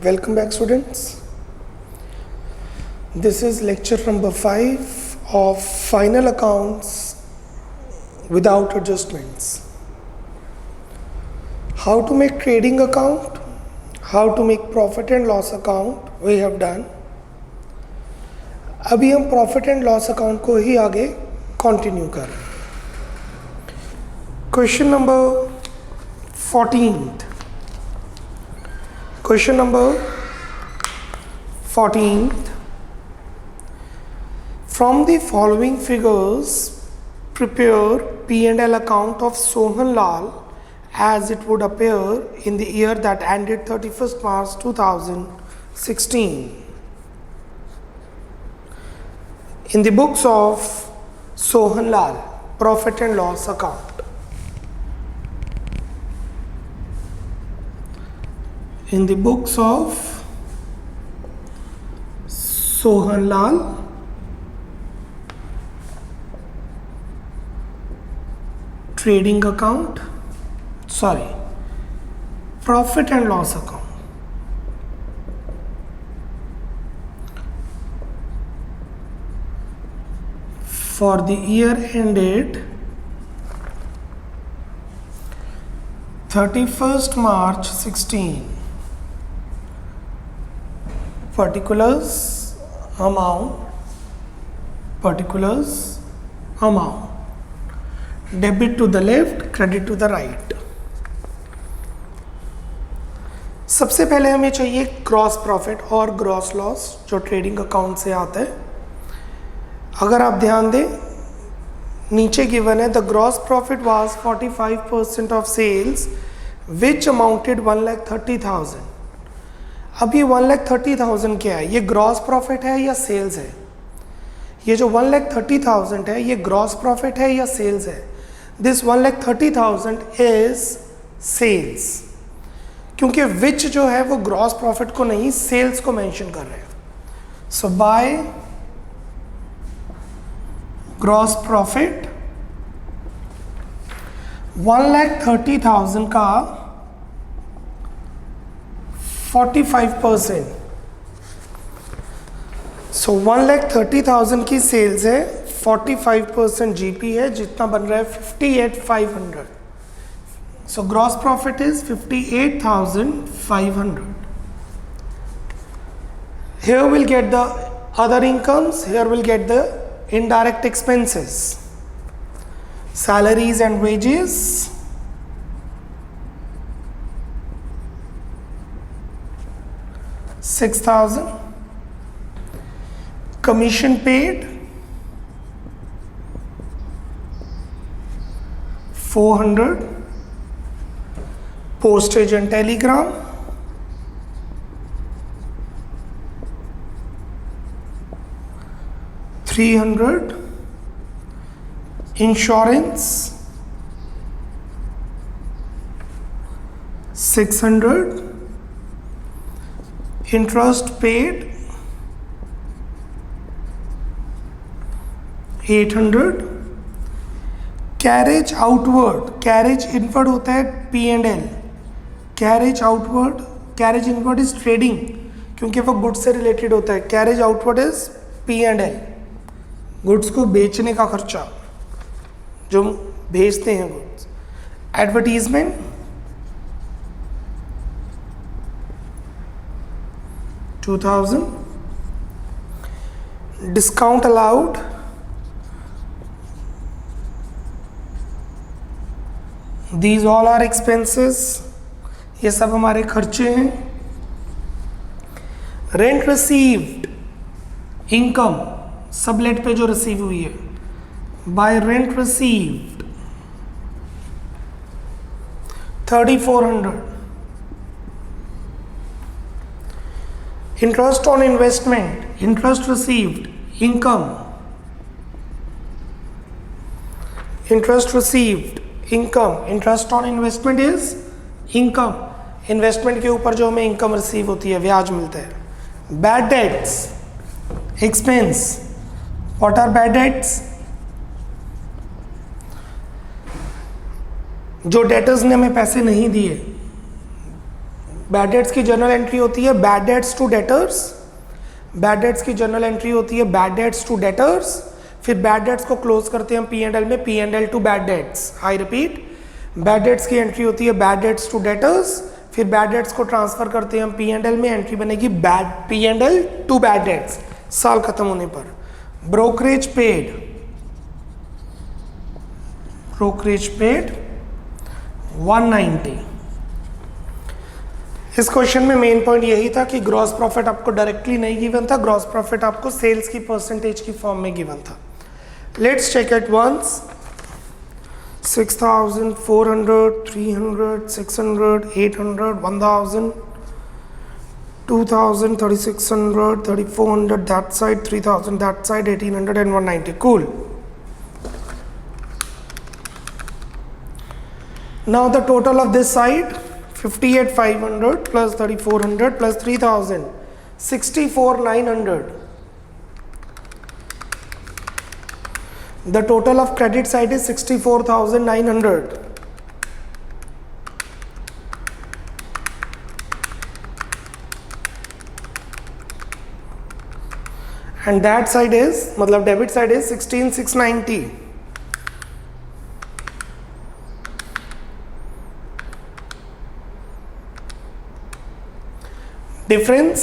Welcome back, students. This is lecture number 5 of final accounts without adjustments. How to make trading account, how to make profit and loss account we have done. अभी हम profit and loss account को ही आगे continue कर रहे हैं. Question number 14th. Question number 14th. From the following figures, prepare P&L account of Sohan Lal as it would appear in the year that ended 31st March 2016. In the books of Sohan Lal, profit and loss account. In the books of Sohan Lal, trading account, profit and loss account. For the year ended 31st March 16. Particulars amount, debit to the left, credit to the right. सबसे पहले हमें चाहिए gross profit और gross loss जो trading account से आता है. अगर आप ध्यान दें नीचे गिवन है the gross profit was 45% of cells which amounted 1,30,000. अब ये 1,30,000 क्या है? ये ग्रॉस प्रॉफिट है या सेल्स है? ये जो 1,30,000 है ये ग्रॉस प्रॉफिट है या सेल्स है? दिस 1,30,000 इज सेल्स, क्योंकि विच जो है वो ग्रॉस प्रॉफिट को नहीं सेल्स को मेंशन कर रहे हैं. सो बाय ग्रॉस प्रॉफिट 1,30,000 का 45%. सो 1,30,000 की सेल्स है, 45% जीपी है, जितना बन रहा है 58,500. So gross profit is 58,500. Here we'll get the other incomes, here we'll get the indirect expenses, salaries and wages, $6,000, commission paid $400, postage and telegram $300, insurance $600, interest paid $800, carriage outward, carriage inward होता है P&L, carriage outward, carriage inward is trading क्योंकि वो goods से related होता है. carriage outward is P&L, goods को बेचने का खर्चा जो भेजते हैं goods. Advertisement $2,000, discount allowed these all are expenses, ये सब हमारे खर्चे हैं. रेंट रिसीव्ड, इनकम सबलेट पे जो रिसीव हुई है, bye rent received 3,400. Interest on investment, interest received, income, interest received, income, interest on investment is income, investment के ऊपर जो हमें इनकम रिसीव होती है, ब्याज मिलता है. Bad debts expense, what are bad debts? जो डेटर्स ने हमें पैसे नहीं दिए, बैड डेट्स की जर्नल एंट्री होती है bad debts to debtors, bad debts की जर्नल एंट्री होती है बैड डेट्स टू डेटर्स, फिर बैड डेट्स को क्लोज करते हैं हम P&L में P&L to bad debts. I repeat, bad debts की एंट्री होती है बैड डेट्स टू डेटर्स, फिर बैड डेट्स को ट्रांसफर करते हैं हम P&L में, एंट्री बनेगी bad P&L to bad dates साल खत्म होने पर। Brokerage paid, brokerage paid 190। इस क्वेश्चन में मेन पॉइंट यही था कि ग्रॉस प्रॉफिट आपको डायरेक्टली नहीं गिवन था, ग्रॉस प्रॉफिट आपको सेल्स की परसेंटेज की फॉर्म में गिवन था। Let's check it once. 6,400, 300, 600, 800, 1,000, 2,000, 3,600, 3,400 that side, 3,000 that side, 1,800 and 190. Cool. Now the total of this side 58,500 plus 3,400 plus 3,000, 64,900. The total of credit side is 64,900. And that side is, मतलब debit side is 16,690. Difference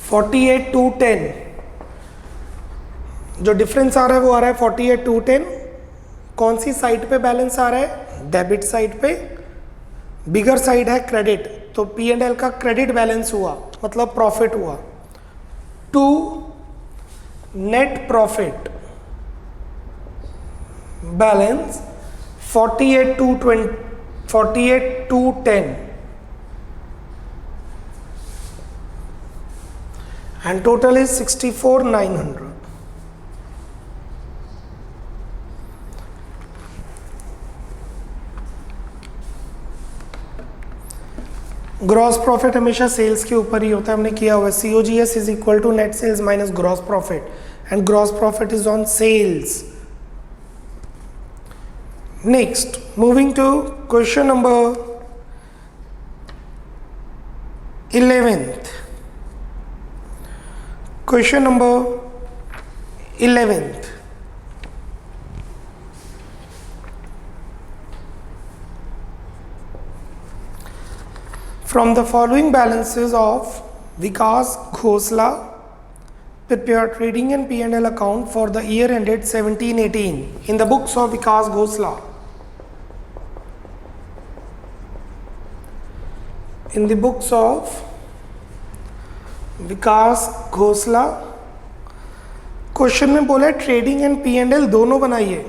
48 to 10, जो difference आ रहा है वो आ रहा है 48 to 10। कौन सी side पे balance आ रहा है? डेबिट साइड पे। बिगर साइड है क्रेडिट, तो P&L का क्रेडिट बैलेंस हुआ मतलब प्रॉफिट हुआ, to net profit balance 48 to 10 and total is 64,900. Gross profit हमेशा सेल्स के ऊपर ही होता है, हमने किया हुआ है। COGS is equal to net sales minus gross profit and gross profit is on sales. Next, moving to question number 11th. Question number 11th. From the following balances of Vikas Khosla, prepare trading and P&L account for the year ended 17-18 in the books of Vikas Khosla. In the books of विकास घोसला, question में बोला trading and P&L दोनों बनाइए।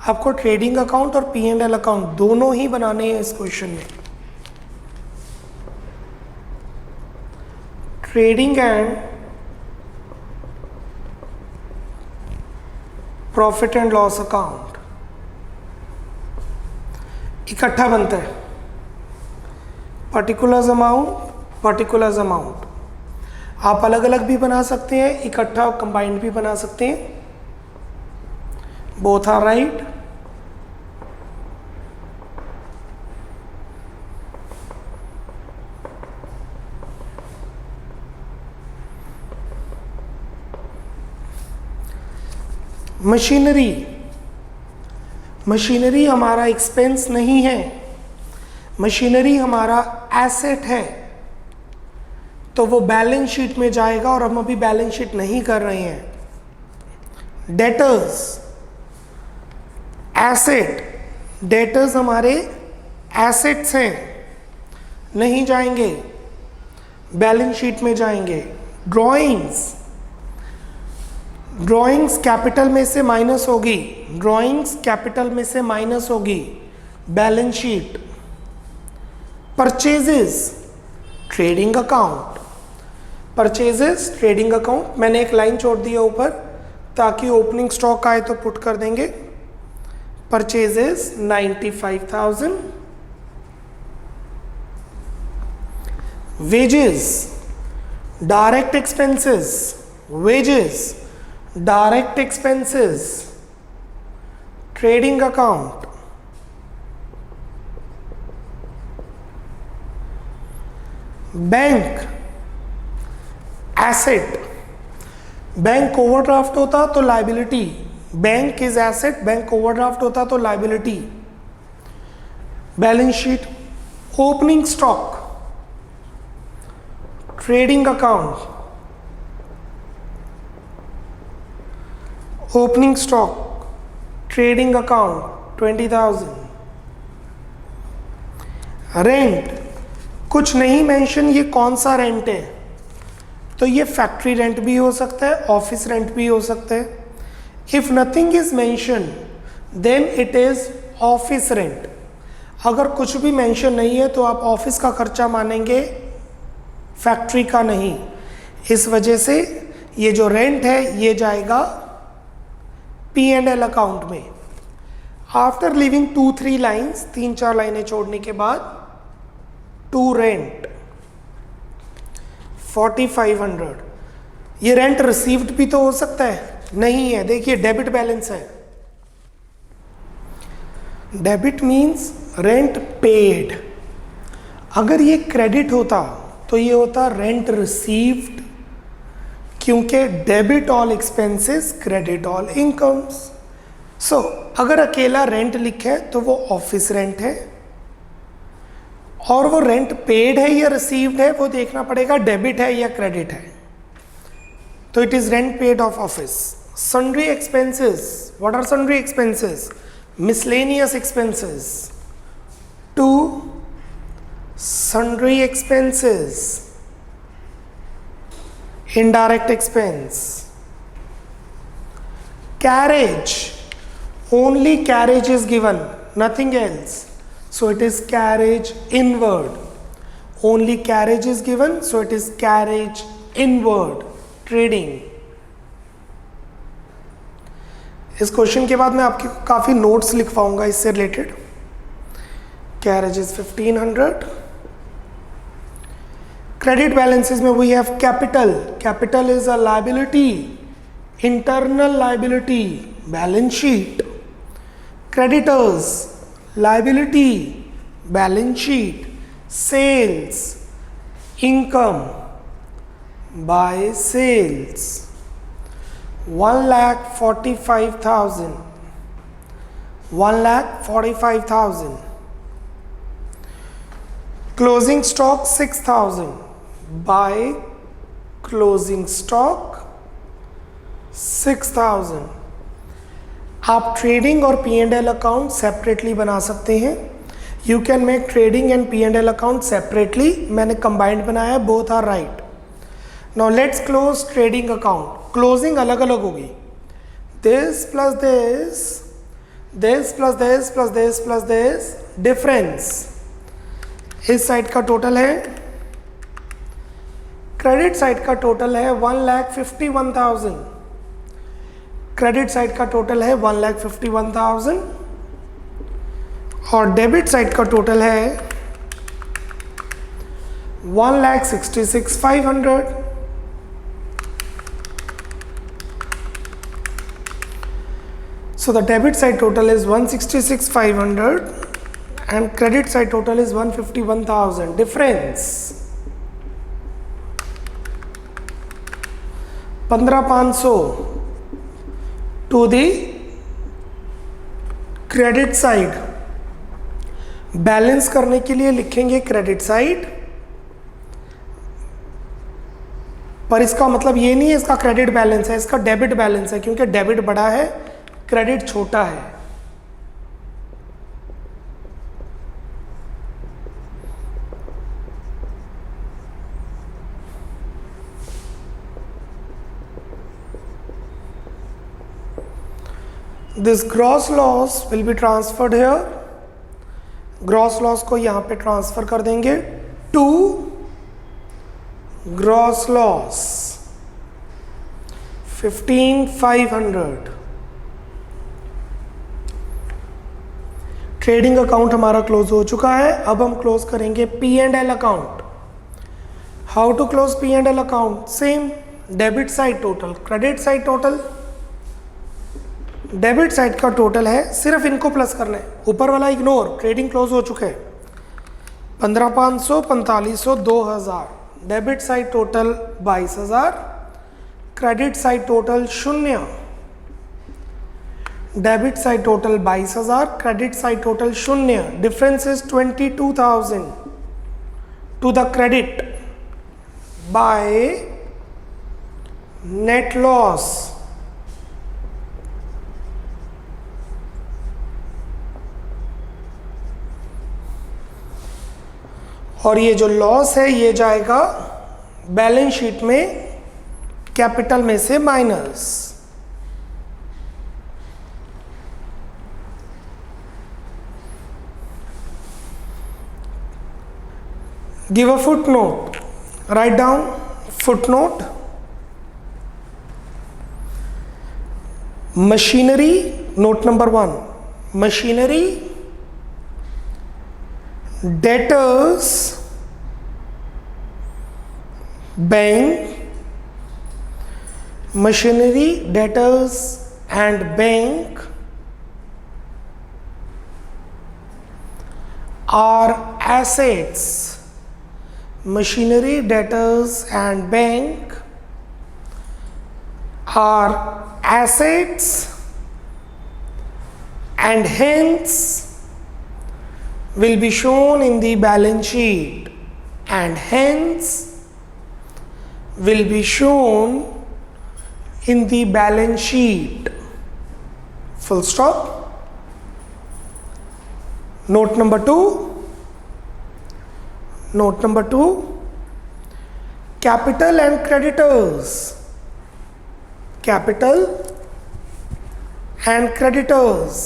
आपको trading account और P&L account दोनों ही बनाने हैं इस क्वेश्चन में। Trading and profit and loss account इकट्ठा बनता है, पर्टिकुलर्स अमाउंट। आप अलग अलग भी बना सकते हैं, इकट्ठा कंबाइंड भी बना सकते हैं, बोथ आर राइट। मशीनरी हमारा एक्सपेंस नहीं है, मशीनरी हमारा एसेट है, तो वो बैलेंस शीट में जाएगा और हम अभी बैलेंस शीट नहीं कर रहे हैं। डेटर्स एसेट, डेटर्स हमारे एसेट्स हैं, नहीं जाएंगे, बैलेंस शीट में जाएंगे। ड्राइंग्स कैपिटल में से माइनस होगी, balance sheet. Purchases trading account, मैंने एक लाइन छोड़ दी है ऊपर ताकि ओपनिंग स्टॉक आए तो पुट कर देंगे। Purchases 95,000। Wages direct expenses trading account bank asset, bank overdraft होता तो liability, bank is asset, bank overdraft होता तो liability. Balance sheet, opening stock, trading account, opening stock, trading account 20,000। Rent, कुछ नहीं मेंशन ये कौन सा रेंट है, तो ये फैक्ट्री रेंट भी हो सकता है, ऑफिस रेंट भी हो सकता है। If nothing is mention then it is office rent. अगर कुछ भी मेंशन नहीं है तो आप ऑफिस का खर्चा मानेंगे, फैक्ट्री का नहीं। इस वजह से ये जो रेंट है ये जाएगा P&L अकाउंट में। आफ्टर लिविंग 2-3 लाइन्स, 3-4 लाइनें छोड़ने के बाद, टू रेंट 4500। ये रेंट रिसीव्ड भी तो हो सकता है, नहीं है, देखिए डेबिट बैलेंस है। Debit means rent paid. अगर ये क्रेडिट होता तो ये होता रेंट रिसीव्ड, क्योंकि debit all expenses credit all incomes. So अगर अकेला रेंट लिखे तो वो ऑफिस रेंट है, और वो रेंट पेड है या रिसीव्ड है वो देखना पड़ेगा डेबिट है या क्रेडिट है। तो it is rent paid of office. Sundry expenses, what are sundry expenses? Miscellaneous expenses. To sundry expenses, indirect expense. Carriage, only carriage is given, nothing else, so it is carriage inward. Only carriage is given, so it is carriage inward. Trading. इस question के बाद मैं आपके काफ़ी notes लिखवाऊंगा इससे related. Carriage is 1500। Credit balances में we have capital. Capital is a liability, internal liability, balance sheet. Creditors, liability, balance sheet. Sales, income by sales. 1,45,000, 1,45,000। Closing stock 6,000, by closing stock 6,000। आप trading और P&L account separately बना सकते हैं। You can make trading and P&L account separately. मैंने combined बनाया, both are right. Now let's close trading account. Closing अलग अलग होगी, this plus this, this plus this plus this plus this, difference इस side का टोटल है, credit side का total है 1,51,000। क्रेडिट साइड का टोटल है 1,51,000 और डेबिट साइड का टोटल है 1,66,500। So the debit side total is 166,500 and credit side total is 151,000. Difference 15,500 to the credit side. Balance करने के लिए लिखेंगे क्रेडिट साइड, पर इसका मतलब ये नहीं है इसका क्रेडिट बैलेंस है, इसका डेबिट बैलेंस है, क्योंकि डेबिट बड़ा है, क्रेडिट छोटा है। This gross loss will be transferred here. Gross loss को यहां पे ट्रांसफर कर देंगे to gross loss 15,500। Trading account हमारा क्लोज हो चुका है। अब हम क्लोज करेंगे P&L account. How to close P&L account? Same, debit side total, credit side total. Debit side का टोटल है, सिर्फ इनको प्लस करना है, ऊपर वाला इग्नोर, ट्रेडिंग क्लोज हो चुका है। 15,500, 4,500, 2,000। Debit side total 22,000, credit side total 0। Debit side total 22,000, credit side total 0। Difference is 22,000 to the credit by net loss. और ये जो लॉस है ये जाएगा बैलेंस शीट में कैपिटल में से minus. Give a footnote. Write down footnote. Machinery, note number 1. Machinery, debtors, bank, machinery, debtors and bank are assets. Machinery, debtors and bank are assets and hence will be shown in the balance sheet, and hence will be shown in the balance sheet. Full stop. Note number 2. Note number 2, capital and creditors. Capital and creditors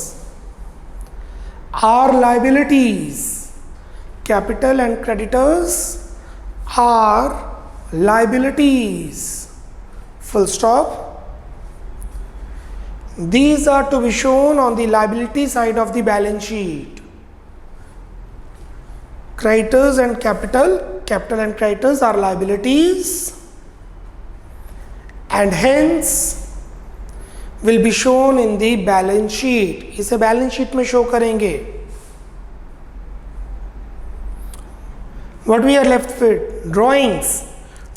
are liabilities. Capital and creditors are liabilities. Full stop. These are to be shown on the liability side of the balance sheet. Creditors and capital and creditors are liabilities and hence will be shown in the balance sheet. इसे balance sheet में show करेंगे. What we are left with? Drawings.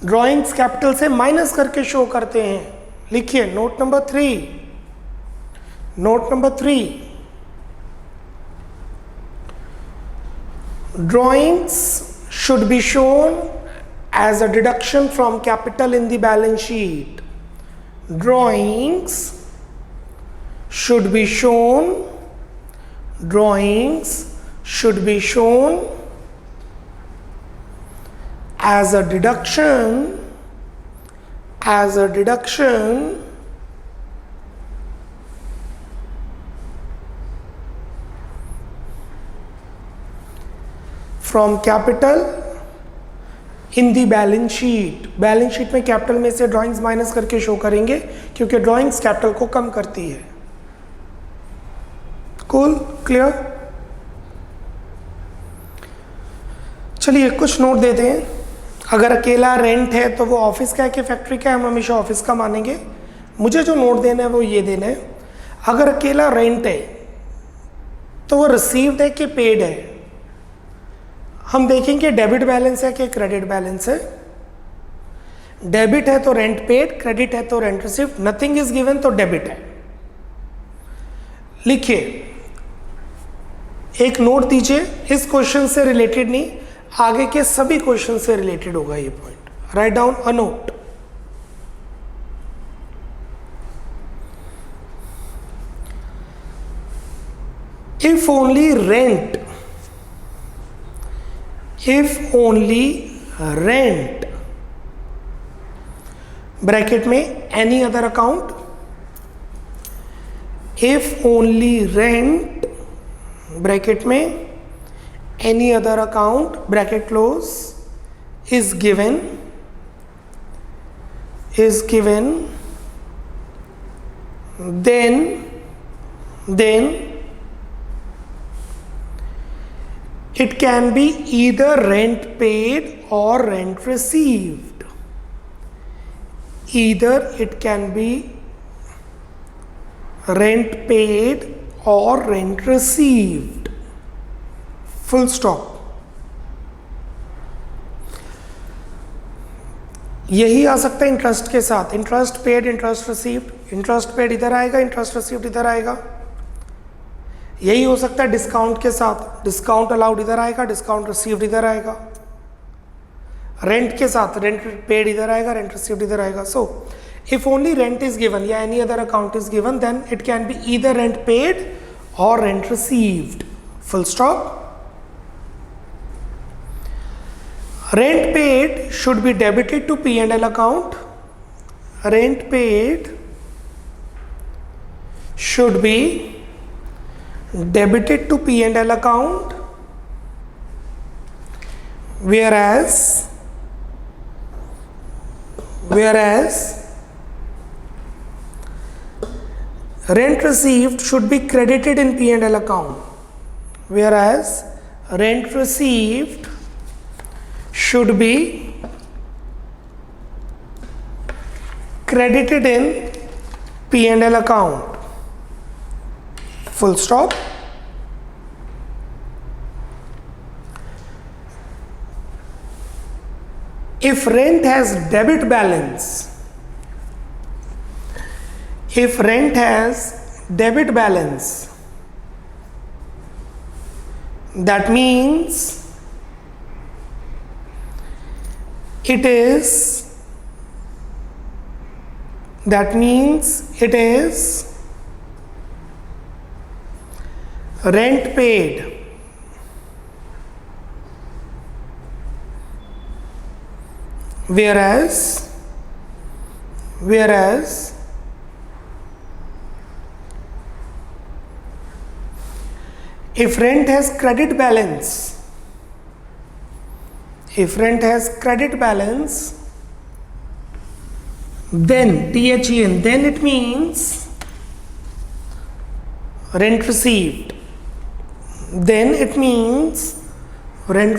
Drawings capital से minus करके show करते हैं. लिखिए note number 3. Note number 3. Drawings should be shown as a deduction from capital in the balance sheet. Drawings should be shown. Drawings should be shown as a deduction. As a deduction from capital in the balance sheet. Balance sheet में capital में से drawings minus करके show करेंगे क्योंकि drawings capital को कम करती है. Cool, clear? चलिए कुछ नोट देते हैं. अगर अकेला रेंट है तो वो ऑफिस का है कि फैक्ट्री का है, हम हमेशा ऑफिस का मानेंगे. मुझे जो नोट देना है वो ये देना है. अगर अकेला रेंट है तो वो रिसीव्ड है कि पेड है. हम देखेंगे डेबिट बैलेंस है कि क्रेडिट बैलेंस है. डेबिट है तो रेंट पेड, क्रेडिट है तो rent received, nothing is given तो डेबिट है. लिखिए, एक नोट दीजिए. इस क्वेश्चन से रिलेटेड नहीं, आगे के सभी क्वेश्चन से रिलेटेड होगा ये point. Write down a note. If only rent, if only rent, bracket में any other account, if only rent, bracket में any other account, bracket close, is given, then it can be either rent paid or rent received. Either it can be rent paid or rent received. Full stop. यही आ सकता है interest के साथ, interest paid, interest received, interest paid इधर आएगा, interest received इधर आएगा। यही हो सकता है डिस्काउंट के साथ, डिस्काउंट अलाउड इधर आएगा, डिस्काउंट रिसीव्ड इधर आएगा। रेंट के साथ रेंट पेड इधर आएगा, रेंट रिसीव्ड इधर आएगा। So if only rent is given या any other account is given, then it can be either rent paid और rent received, full stop. Rent paid should be debited to P&L account. Rent paid should be debited to P&L account, whereas rent received should be credited in P&L account. Whereas rent received should be credited in P&L account, full stop. If rent has debit balance, if rent has debit balance, that means it is rent paid, whereas if rent has credit balance, then THEN, then it means rent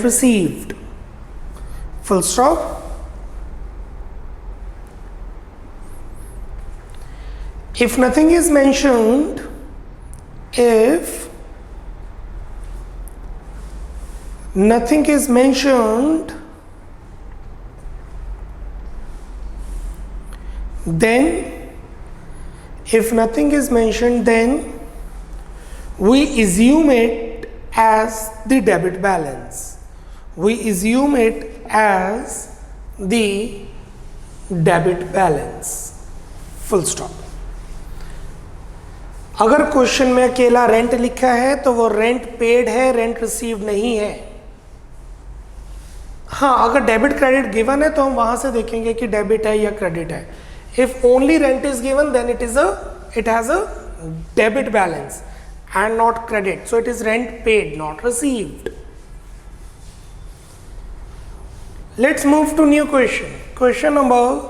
received, full stop. If nothing is mentioned, then we assume it as the debit balance. Full stop. अगर question में अकेला rent लिखा है तो वो rent paid है, rent receive नहीं है। हाँ, अगर डेबिट क्रेडिट गिवन है तो हम वहां से देखेंगे कि डेबिट है या क्रेडिट है। If only rent is given, then it has a debit balance and not credit, so it is rent paid, not received. Let's move to new question. Question number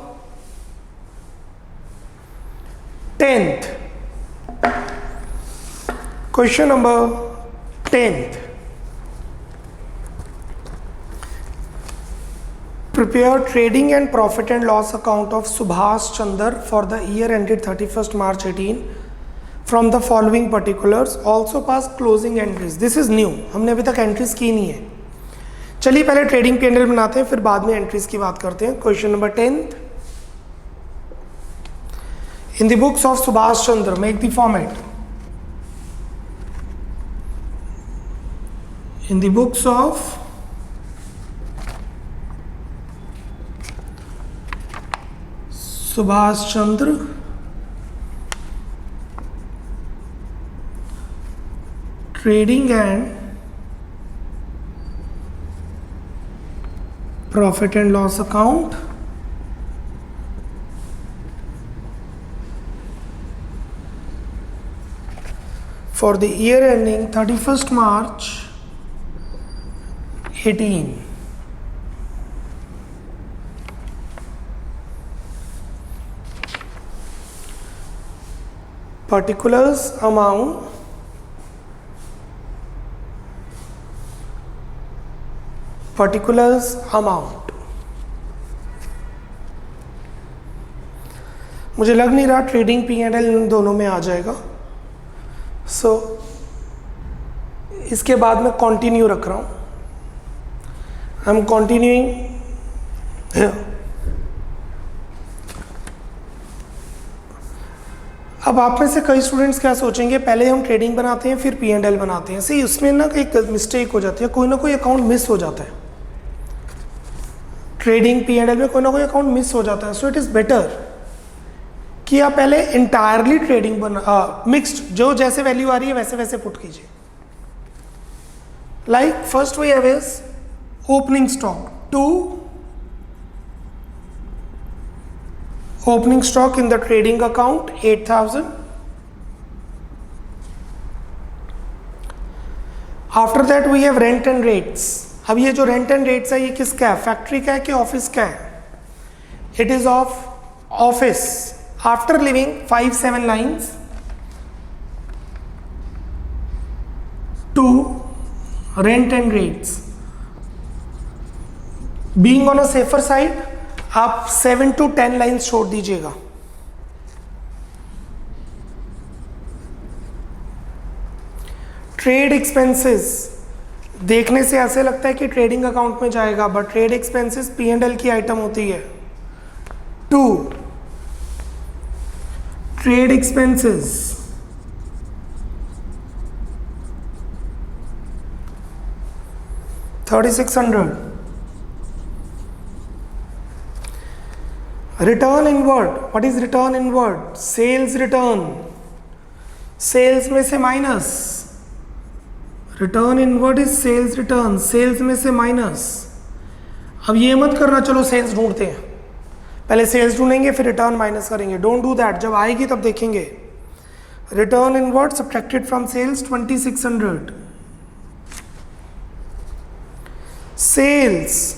10th. Question number 10th. Prepare trading and profit and loss account of Subhash Chandra for the year ended 31st March 18 from the following particulars. Also pass closing entries. This is new. हमने अभी तक entries की नहीं है। चलिए पहले trading P&L बनाते हैं, फिर बाद में एंट्रीज की बात करते हैं। Question number 10th. In the books of Subhash Chandra, make the format. In the books of Subhash Chandra, trading and profit and loss account for the year ending 31st March 18. Particulars amount मुझे लग नहीं रहा trading P&L इन दोनों में आ जाएगा, सो इसके बाद मैं कंटिन्यू रख रहा हूँ। I am continuing here. अब आप में से कई स्टूडेंट्स क्या सोचेंगे, पहले हम ट्रेडिंग बनाते हैं फिर P&L बनाते हैं। सी उसमें ना एक मिस्टेक हो जाती है, कोई ना कोई अकाउंट मिस हो जाता है। ट्रेडिंग P&L में कोई ना कोई अकाउंट मिस हो जाता है। सो इट इज़ बेटर कि आप पहले इंटायरली ट्रेडिंग मिक्स्ड, जो जैसे वैल्यू आ रही है वैसे वैसे पुट कीजिए। Like first we have is opening stock 2, opening stock in the trading account 8,000. After that we have rent and rates. अब ये जो रेंट एंड रेट्स है ये किसका है, फैक्ट्री का है कि ऑफिस का है? It is of office. After living 5-7 lines to rent and rates, being on a safer side आप 7 to 10 लाइन्स छोड़ दीजिएगा। ट्रेड एक्सपेंसेस देखने से ऐसे लगता है कि ट्रेडिंग अकाउंट में जाएगा, बट ट्रेड एक्सपेंसेस P&L की आइटम होती है। 2 trade expenses $3,600। Return inward, what is return inward? Sales return, sales में से minus. Return inward is sales return, sales में से माइनस। अब ये मत करना चलो सेल्स ढूंढते हैं, पहले सेल्स ढूंढेंगे फिर रिटर्न माइनस करेंगे। डोंट डू दैट, जब आएगी तब देखेंगे। Return inward subtracted from sales 2600। Sales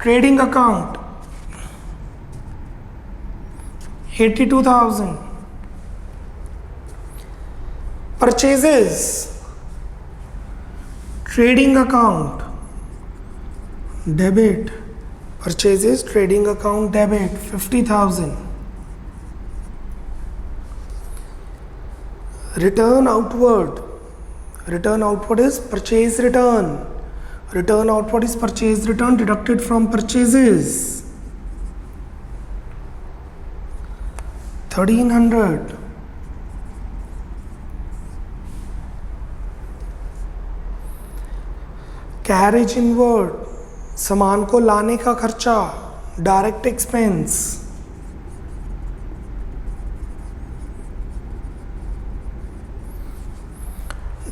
trading account 82,000। Purchases trading account debit, purchases trading account debit 50,000। Return outward, return outward is purchase return, return outward is purchase return deducted from purchases 1,300। Carriage inward, सामान को लाने का खर्चा, direct expense.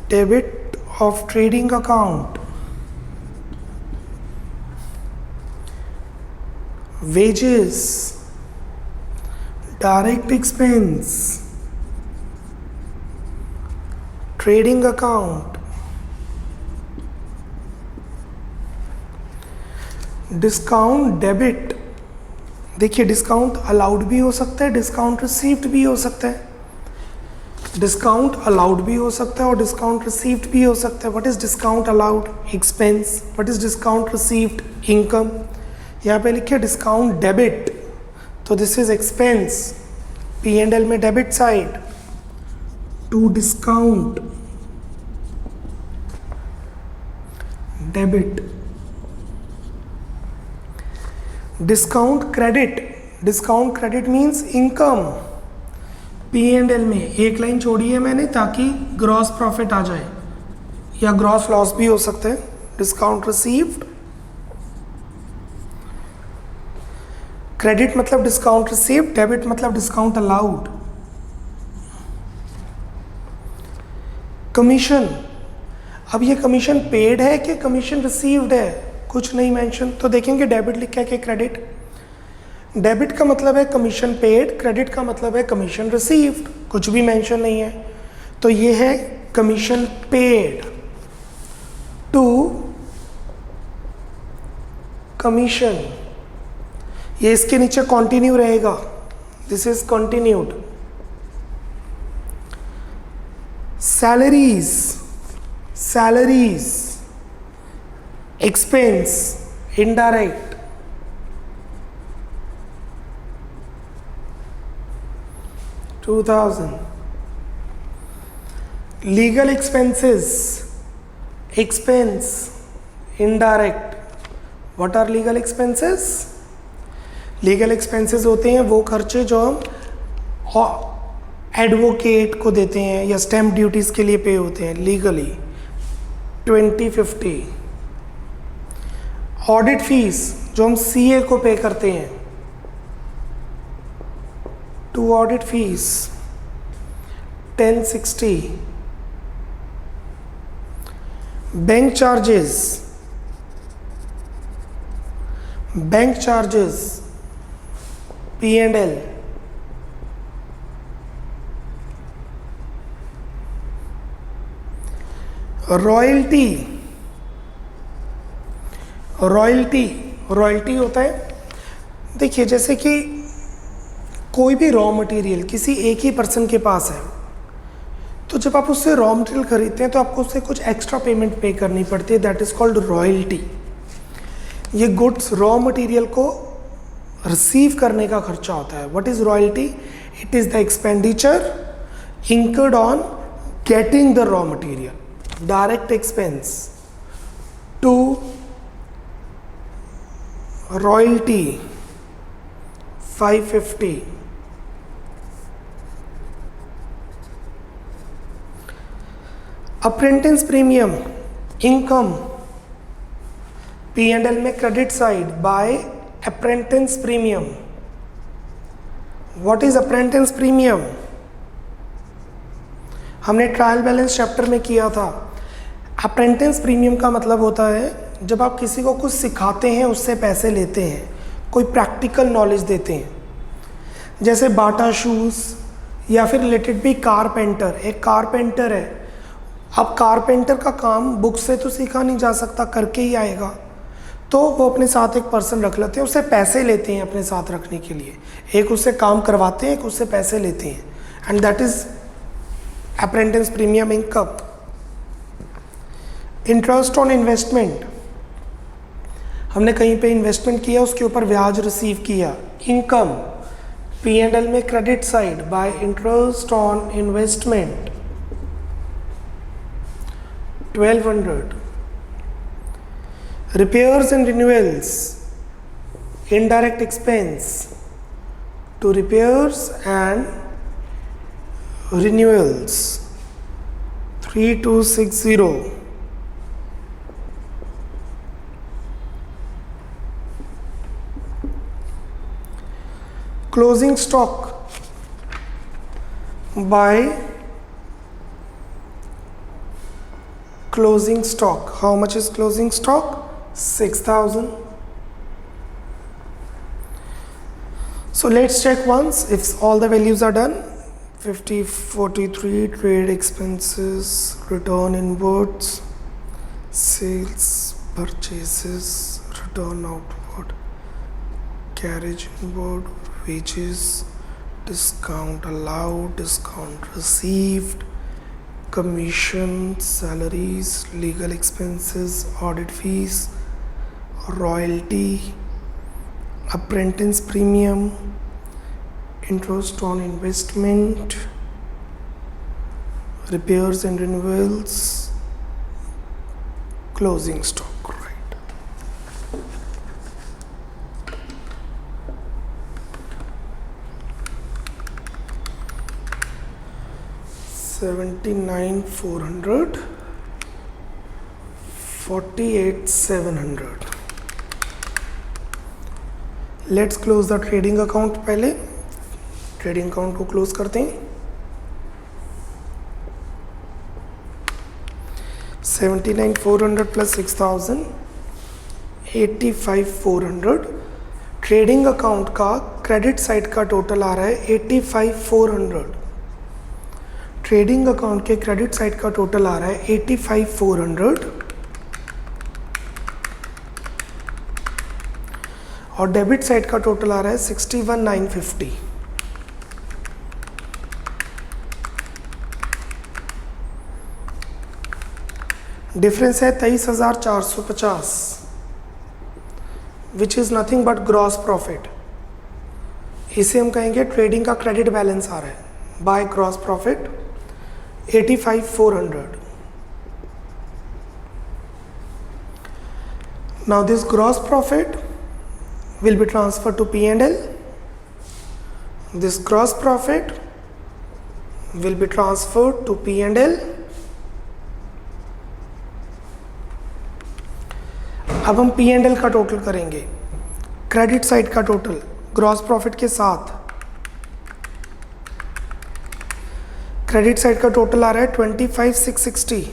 Debit of trading account, wages, direct expense, trading account, discount debit. देखिए discount allowed भी हो सकता है, डिस्काउंट रिसीव्ड भी हो सकता है। डिस्काउंट अलाउड भी हो सकता है और डिस्काउंट रिसीव्ड भी हो सकता है। What is discount allowed? Expense. What is discount received? Income. यहाँ पे लिखिए डिस्काउंट डेबिट, तो दिस इज एक्सपेंस, P&L में debit side. To discount debit. Discount credit, discount credit means income. P&L में एक लाइन छोड़ी है मैंने ताकि ग्रॉस प्रॉफिट आ जाए, या ग्रॉस लॉस भी हो सकता है। डिस्काउंट रिसीव्ड, क्रेडिट मतलब डिस्काउंट रिसीव्ड, डेबिट मतलब डिस्काउंट अलाउड। कमीशन, अब ये कमीशन पेड है कि कमीशन रिसीव्ड है, कुछ नहीं मेंशन, तो देखेंगे डेबिट लिखा है कि क्रेडिट। डेबिट का मतलब है कमीशन पेड, क्रेडिट का मतलब है कमीशन रिसीव्ड, कुछ भी मेंशन नहीं है, तो ये है कमीशन पेड टू कमीशन। ये इसके नीचे कंटिन्यू रहेगा, this is continued. Salaries, salaries expense indirect. $2,000। Legal expenses, expense indirect. What are legal expenses? Legal expenses होते हैं वो खर्चे जो हम एडवोकेट को देते हैं या स्टैम्प ड्यूटीज़ के लिए पे होते हैं लीगली 2050। ऑडिट फीस जो हम सीए को पे करते हैं, to audit fees 1060। Bank charges P&L royalty होता है, देखिए जैसे कि कोई भी रॉ मटेरियल किसी एक ही पर्सन के पास है, तो जब आप उससे रॉ मटेरियल खरीदते हैं तो आपको उससे कुछ एक्स्ट्रा पेमेंट पे करनी पड़ती है, दैट इज कॉल्ड रॉयल्टी। ये गुड्स रॉ मटेरियल को रिसीव करने का खर्चा होता है। What is royalty? It is the expenditure incurred on getting the raw material, direct expense to royalty 550। Apprentice premium income P&L में credit side by apprentice premium. What is apprentice premium? हमने trial balance chapter में किया था। Apprentice premium का मतलब होता है जब आप किसी को कुछ सिखाते हैं, उससे पैसे लेते हैं, कोई प्रैक्टिकल नॉलेज देते हैं, जैसे बाटा शूज़ या फिर रिलेटेड भी कारपेंटर। एक कारपेंटर है, अब कारपेंटर का काम बुक से तो सीखा नहीं जा सकता, करके ही आएगा, तो वो अपने साथ एक पर्सन रख लेते हैं, उससे पैसे लेते हैं अपने साथ रखने के लिए। एक उससे काम करवाते हैं, एक उससे पैसे लेते हैं, and that is apprentice premium income. Interest on investment, हमने कहीं पे इन्वेस्टमेंट किया, उसके ऊपर ब्याज रिसीव किया, इनकम P&L में credit side by interest on investment 1200। repairs and renewals, indirect expense to repairs and renewals 3260। closing stock by closing stock, how much is closing stock? 6000। so let's check once if all the values are done। 5043 trade expenses, return inwards, sales, purchases, return outward, carriage inward, wages, discount allowed, discount received, commission, salaries, legal expenses, audit fees, royalty, apprentice premium, interest on investment, repairs and renewals, closing stock, right? $79,400, $48,700। Let's close the trading account. पहले trading account को close करते हैं। 79,400 plus 6,000 85,400। Trading account का credit side का total आ रहा है 85,400। Trading account के credit side का टोटल आ रहा है 85,400 और डेबिट साइड का टोटल आ रहा है 61,950। डिफरेंस है 23,450 which is nothing but gross profit. इसे हम कहेंगे ट्रेडिंग का क्रेडिट बैलेंस आ रहा है by gross profit 85,400। now this gross profit will be transferred to P&L This gross profit will be transferred to P&L. अब हम P&L का टोटल करेंगे, क्रेडिट साइड का टोटल ग्रॉस प्रॉफिट के साथ। क्रेडिट साइड का टोटल आ रहा है 25,660,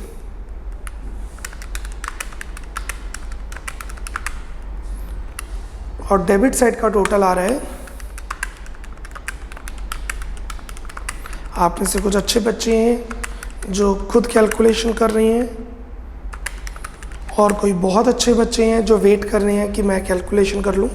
और डेबिट साइड का टोटल आ रहा है, आप में से कुछ अच्छे बच्चे हैं जो खुद कैलकुलेशन कर रहे हैं, और कोई बहुत अच्छे बच्चे हैं जो वेट कर रहे हैं कि मैं कैलकुलेशन कर लूं।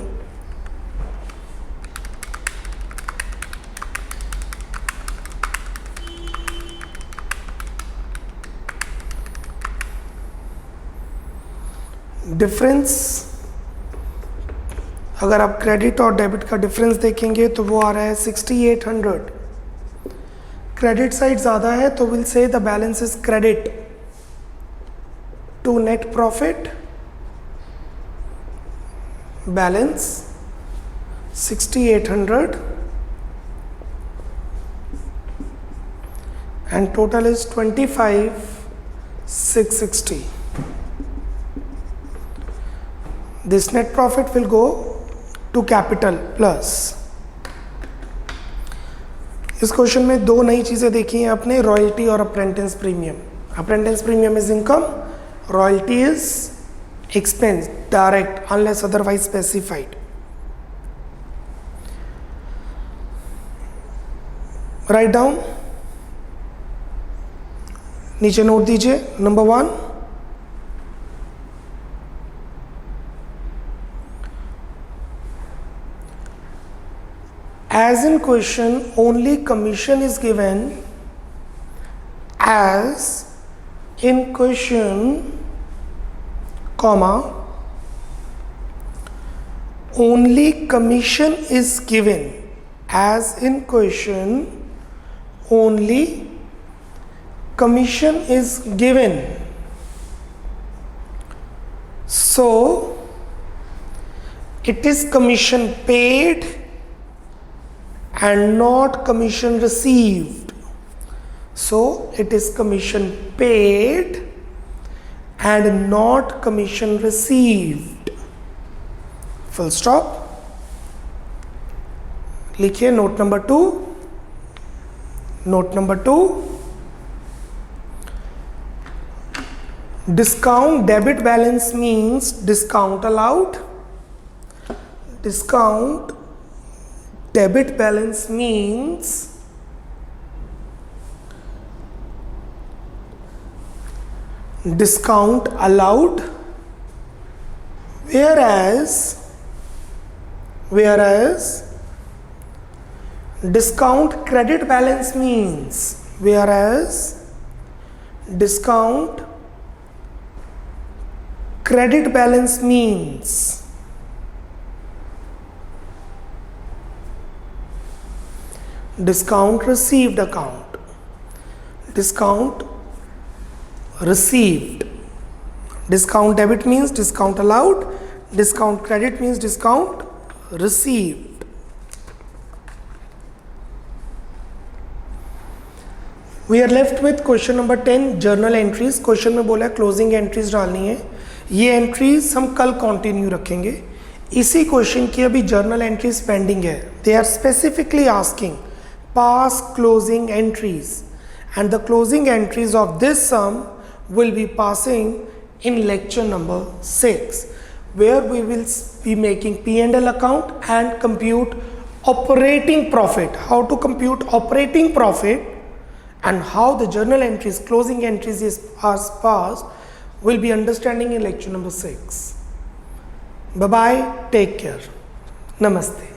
डिफरेंस, अगर आप क्रेडिट और डेबिट का डिफरेंस देखेंगे तो वो आ रहा है 6800। क्रेडिट साइड ज़्यादा है तो will say the balance is credit to net profit, balance 6800 and total is 25,660. This net profit will go to capital plus. इस क्वेश्चन में दो नई चीज़ें देखी हैं आपने, रॉयल्टी और apprentice premium. Apprentice premium is income, royalty is expense direct unless otherwise specified. Write down, नीचे नोट दीजिए। Number 1, as in question only commission is given, as in question comma only commission is given, as in question only commission is given, so it is commission paid and not commission received. So it is commission paid and not commission received. Full stop. लिखिए note number 2। Note number 2, discount debit balance means discount allowed. Discount debit balance means discount allowed, whereas discount credit balance means, whereas discount credit balance means discount received account. Discount received. Discount debit means discount allowed. Discount credit means discount received. We are left with question number 10, journal entries. Question में बोला closing entries डालनी है। ये entries हम कल continue रखेंगे। इसी question की अभी जर्नल एंट्रीज पेंडिंग है। They are specifically asking past closing entries, and the closing entries of this sum will be passing in lecture number 6, where we will be making P&L account and compute operating profit. How to compute operating profit and how the journal entries, closing entries are passed, will be understanding in lecture number 6. Bye bye, take care, namaste.